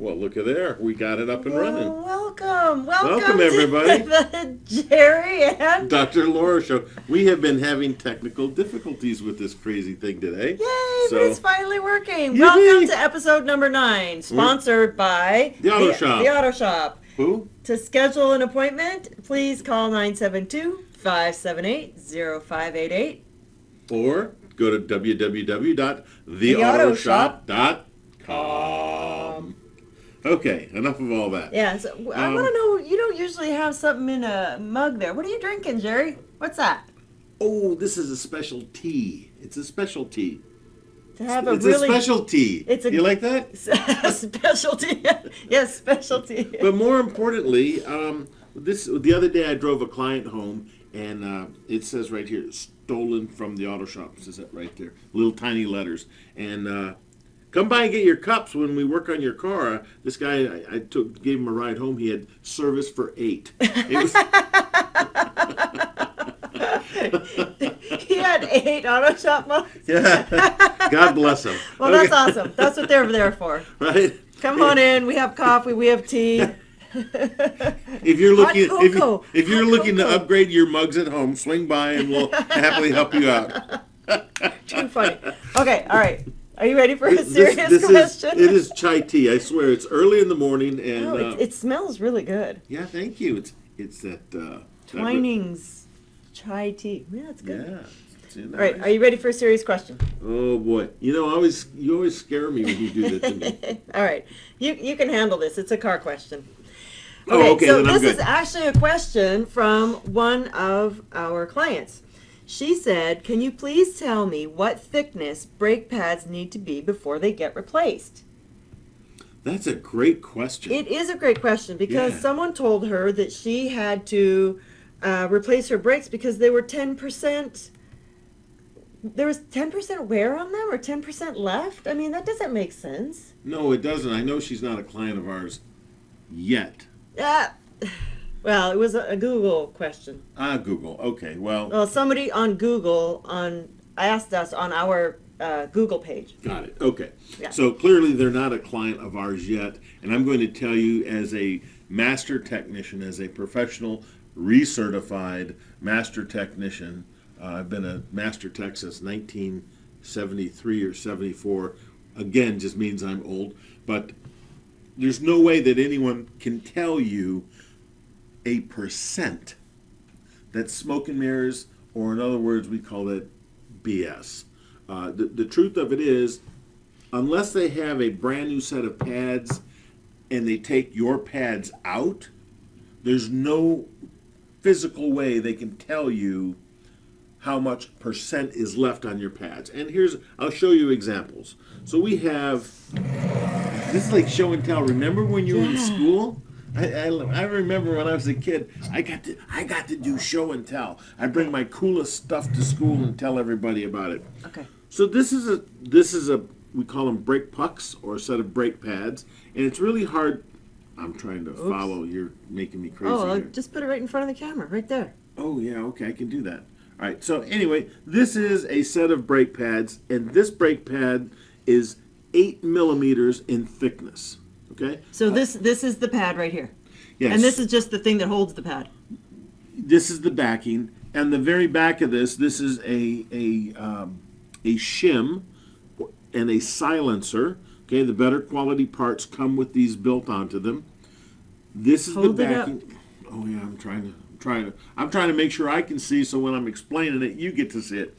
Well, look at there. We got it up and running. Welcome Welcome, everybody. to the Jerry and Dr. Laura Show. We have been having technical difficulties with this crazy thing today. Yay, but it's finally working. Yippee. Welcome to episode number 9, sponsored by The Auto Shop. The Auto Shop. Who? To schedule an appointment, please call 972-578-0588. Or go to www.theautoshop.com. Okay, enough of all that. Yeah, so I want to know, you don't usually have something in a mug there. What are you drinking, Jerry? What's that? Oh, this is a special tea. It's a special tea. To have It's a special tea. You like that? Specialty. Yes, specialty. But more importantly, the other day I drove a client home, and it says right here, stolen from the auto shop. It says that right there, little tiny letters. And come by and get your cups when we work on your car. This guy, I gave him a ride home. He had service for 8. It was. He had 8 auto shop mugs. Yeah. God bless him. Well, okay. That's awesome. That's what they're there for. Right. Come on in. We have coffee. We have tea. If you're looking, if you're looking to upgrade your mugs at home, swing by and we'll happily help you out. Too funny. Okay. All right. Are you ready for a serious question? It is chai tea. I swear, it's early in the morning, and it smells really good. Yeah, thank you. It's that Twinings chai tea. Yeah, it's good. Yeah. Nice. All right, are you ready for a serious question? Oh boy, you always scare me when you do that to me. All right, you can handle this. It's a car question. Okay, so then this is actually a question from one of our clients. She said, "Can you please tell me what thickness brake pads need to be before they get replaced?" That's a great question. It is a great question because someone told her that she had to replace her brakes because they were 10%. There was 10% wear on them or 10% left? I mean, that doesn't make sense. No, it doesn't. I know she's not a client of ours yet. Well, it was a Google question. Google. Okay, well, somebody on Google asked us on our Google page. Got it. Okay. Yeah. So clearly they're not a client of ours yet, and I'm going to tell you as a master technician, as a professional recertified master technician, I've been a master tech since 1973 or 74. Again, just means I'm old. But there's no way that anyone can tell you a percent. That's smoke and mirrors, or in other words, we call it BS. The truth of it is, unless they have a brand new set of pads and they take your pads out, there's no physical way they can tell you how much percent is left on your pads. And I'll show you examples. So we have, this is like show and tell. Remember when you were in school? I remember when I was a kid, I got to do show and tell. I bring my coolest stuff to school and tell everybody about it. Okay. So this is a we call them brake pucks, or a set of brake pads, and it's really hard. I'm trying to follow. You're making me crazy. Oh, here. Just put it right in front of the camera, right there. Oh yeah, okay, I can do that. All right, so anyway, this is a set of brake pads, and this brake pad is 8 millimeters in thickness. Okay. So this is the pad right here. Yes. And this is just the thing that holds the pad. This is the backing, and the very back of this is a shim and a silencer. Okay, the better quality parts come with these built onto them. This is Hold the it backing. up. Oh yeah, I'm trying to make sure I can see, so when I'm explaining it, you get to see it.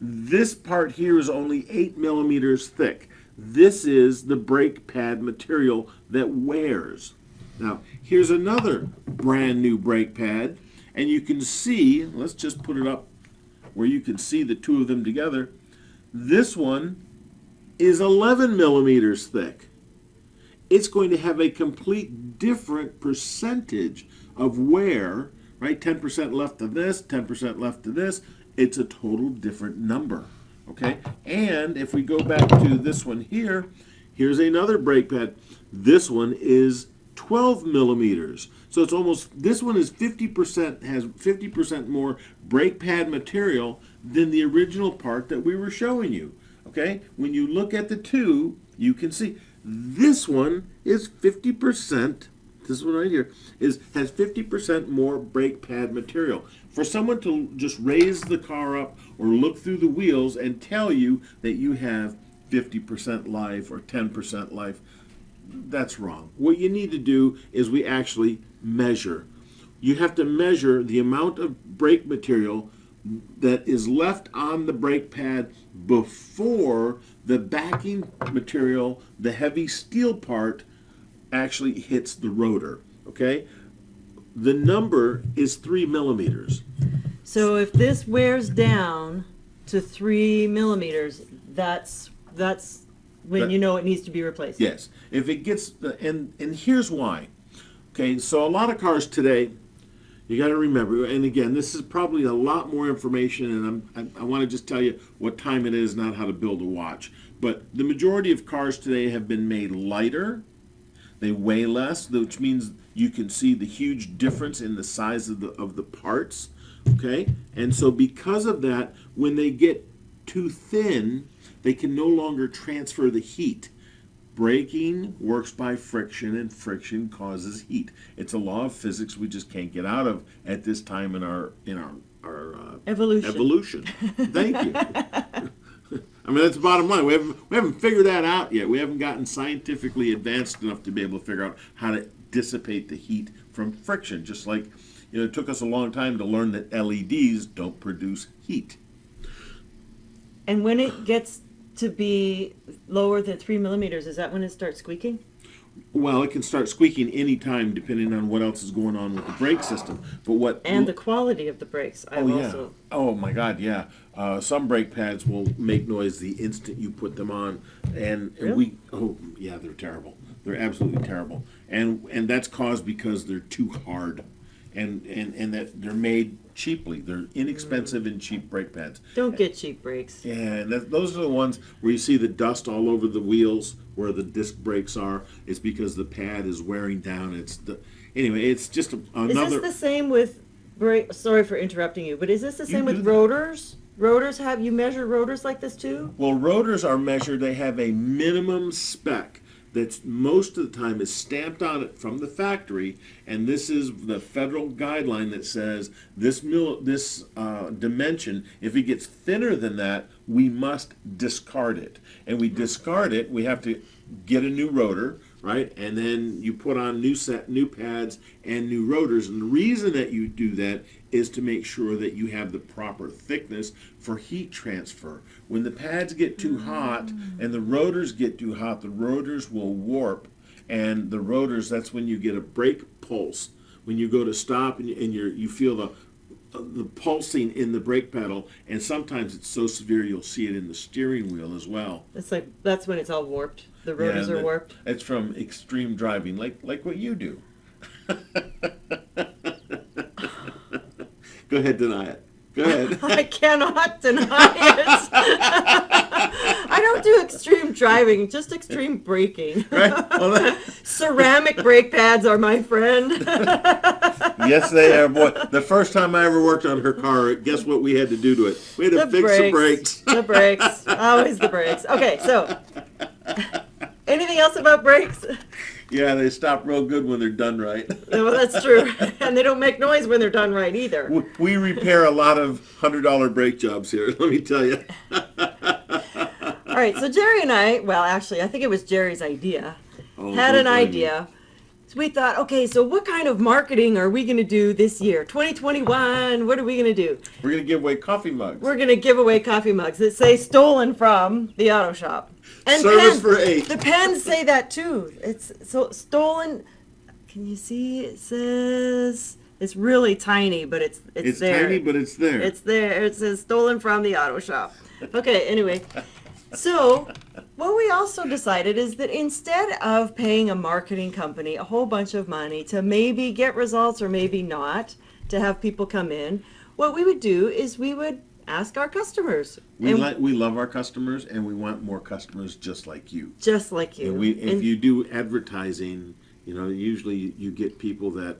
This part here is only 8 millimeters thick. This is the brake pad material that wears. Now, here's another brand new brake pad, and you can see, let's just put it up where you can see the two of them together. This one is 11 millimeters thick. It's going to have a complete different percentage of wear, right? 10% left of this, 10% left of this. It's a total different number, okay? And if we go back to this one here, here's another brake pad. This one is 12 millimeters. So it's almost, this one is 50%, has 50% more brake pad material than the original part that we were showing you. Okay? When you look at the two, you can see This one is 50%. This one right here has 50% more brake pad material. For someone to just raise the car up or look through the wheels and tell you that you have 50% life or 10% life, that's wrong. What you need to do is we actually measure. You have to measure the amount of brake material that is left on the brake pad before the backing material, the heavy steel part, actually hits the rotor. Okay? The number is 3 millimeters. So if this wears down to 3 millimeters, that's when you know it needs to be replaced. Yes. If it gets, and here's why. Okay, so a lot of cars today, you got to remember, and again, this is probably a lot more information, and I want to just tell you what time it is, not how to build a watch. But the majority of cars today have been made lighter. They weigh less, which means you can see the huge difference in the size of the parts. Okay, and so because of that, when they get too thin, they can no longer transfer the heat. Braking works by friction, and friction causes heat. It's a law of physics we just can't get out of at this time in our evolution. Thank you. I mean, that's the bottom line. We haven't figured that out yet. We haven't gotten scientifically advanced enough to be able to figure out how to dissipate the heat from friction. Just like, it took us a long time to learn that LEDs don't produce heat. And when it gets to be lower than 3 millimeters, is that when it starts squeaking? Well, it can start squeaking any time depending on what else is going on with the brake system. But the quality of the brakes. Oh my God, yeah. Some brake pads will make noise the instant you put them on, and Really? they're terrible. They're absolutely terrible, and that's caused because they're too hard, and that they're made cheaply. They're inexpensive and cheap brake pads. Don't get cheap brakes. Yeah, and those are the ones where you see the dust all over the wheels where the disc brakes are. It's because the pad is wearing down. Anyway, it's just another. Is this the same with brake? Sorry for interrupting you, but is this the same with do that. rotors? Rotors, have you measured rotors like this too? Well, rotors are measured. They have a minimum spec that's most of the time is stamped on it from the factory, and this is the federal guideline that says this dimension, if it gets thinner than that, we must discard it. And we discard it, we have to get a new rotor, right? And then you put on new pads and new rotors. And the reason that you do that is to make sure that you have the proper thickness for heat transfer. When the pads get too hot and the rotors get too hot, the rotors will warp, and the rotors, that's when you get a brake pulse. When you go to stop and you feel the pulsing in the brake pedal, and sometimes it's so severe you'll see it in the steering wheel as well. That's when it's all warped. The rotors are warped. It's from extreme driving, like what you do. Go ahead, deny it. Go ahead. I cannot deny it. I don't do extreme driving, just extreme braking. Right? Well, Ceramic brake pads are my friend. yes, they are. Boy, the first time I ever worked on her car, guess what we had to do to it? We had to fix the brakes. The brakes. Always the brakes. Okay, so anything else about brakes? Yeah, they stop real good when they're done right. Well, that's true. And they don't make noise when they're done right either. We repair a lot of $100 brake jobs here, let me tell you. All right, so Jerry and I, well, actually, I think it was Jerry's idea, had an idea. So we thought, okay, so what kind of marketing are we going to do this year? 2021, what are we going to do? We're going to give away coffee mugs. We're going to give away coffee mugs that say stolen from the auto shop. And Service pens, for 8. The pens say that too. It's so stolen. Can you see? It says, it's really tiny, but it's there. It's tiny, but it's there. It's there. It says stolen from the auto shop. Okay, anyway. So what we also decided is that instead of paying a marketing company a whole bunch of money to maybe get results or maybe not, to have people come in, what we would do is we would ask our customers. We love our customers, and we want more customers just like you. Just like you. And if you do advertising, usually you get people that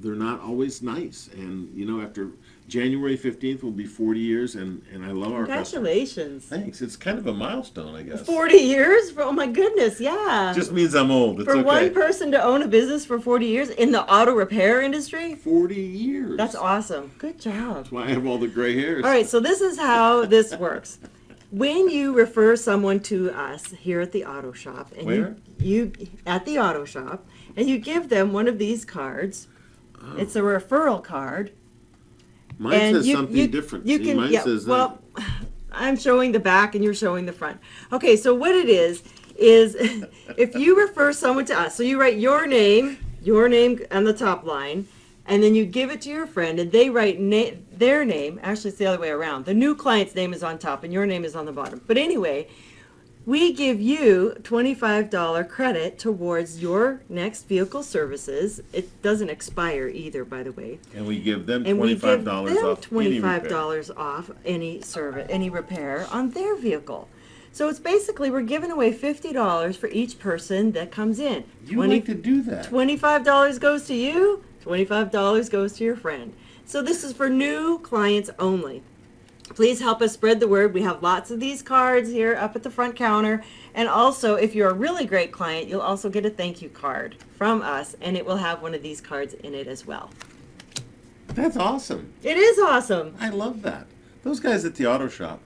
they're not always nice. And, you know, after January 15th will be 40 years, and I love our customers. Congratulations. Thanks. It's kind of a milestone, I guess. 40 years? Oh my goodness, yeah. Just means I'm old. It's For okay. one person to own a business for 40 years in the auto repair industry? 40 years. That's awesome. Good job. That's why I have all the gray hairs. All right, so this is how this works. When you refer someone to us here at the auto shop, and Where? you at the auto shop, and you give them one of these cards, it's a referral card. Mine and says something different. You See, can, mine yeah, says well, I'm showing the back and you're showing the front. Okay, so what it is if you refer someone to us, so you write your name on the top line, and then you give it to your friend, and they write their name. Actually, it's the other way around. The new client's name is on top, and your name is on the bottom. But anyway, we give you $25 credit towards your next vehicle services. It doesn't expire either, by the way. and we give them And we give $25 them off any repair. $25 off any service, any repair on their vehicle. So it's basically we're giving away $50 for each person that comes in. You like to do that. $25 goes to you, $25 goes to your friend. So this is for new clients only. Please help us spread the word. We have lots of these cards here up at the front counter. And also, if you're a really great client, you'll also get a thank you card from us, and it will have one of these cards in it as well. That's awesome. It is awesome. I love that. Those guys at the auto shop.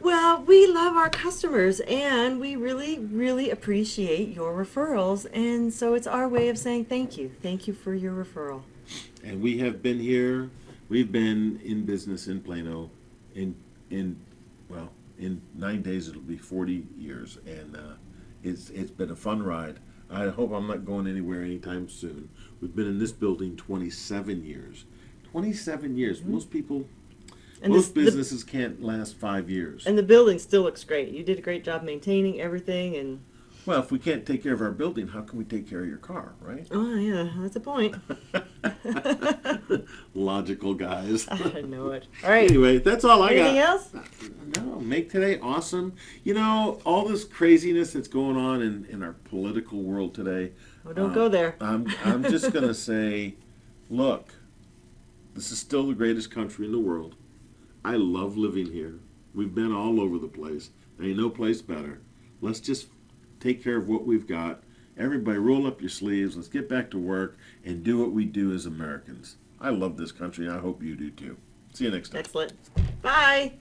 Well, we love our customers, and we really, really appreciate your referrals. And so it's our way of saying thank you. Thank you for your referral. And we have been here. We've been in business in Plano in 9 days it'll be 40 years, and it's been a fun ride. I hope I'm not going anywhere anytime soon. We've been in this building 27 years. 27 years. Most people, And most this- businesses can't last 5 years. And the building still looks great. You did a great job maintaining everything, and Well, if we can't take care of our building, how can we take care of your car, right? oh yeah, that's a point. Logical guys. I know it. All right. Anyway, that's all I Anything got. else? No, make today awesome. You know, all this craziness that's going on in our political world today. Oh, don't go there. I'm just gonna say, look, this is still the greatest country in the world. I love living here. We've been all over the place. There ain't no place better. Let's just take care of what we've got. Everybody roll up your sleeves. Let's get back to work and do what we do as Americans. I love this country. I hope you do too. See you next time. Excellent. Bye.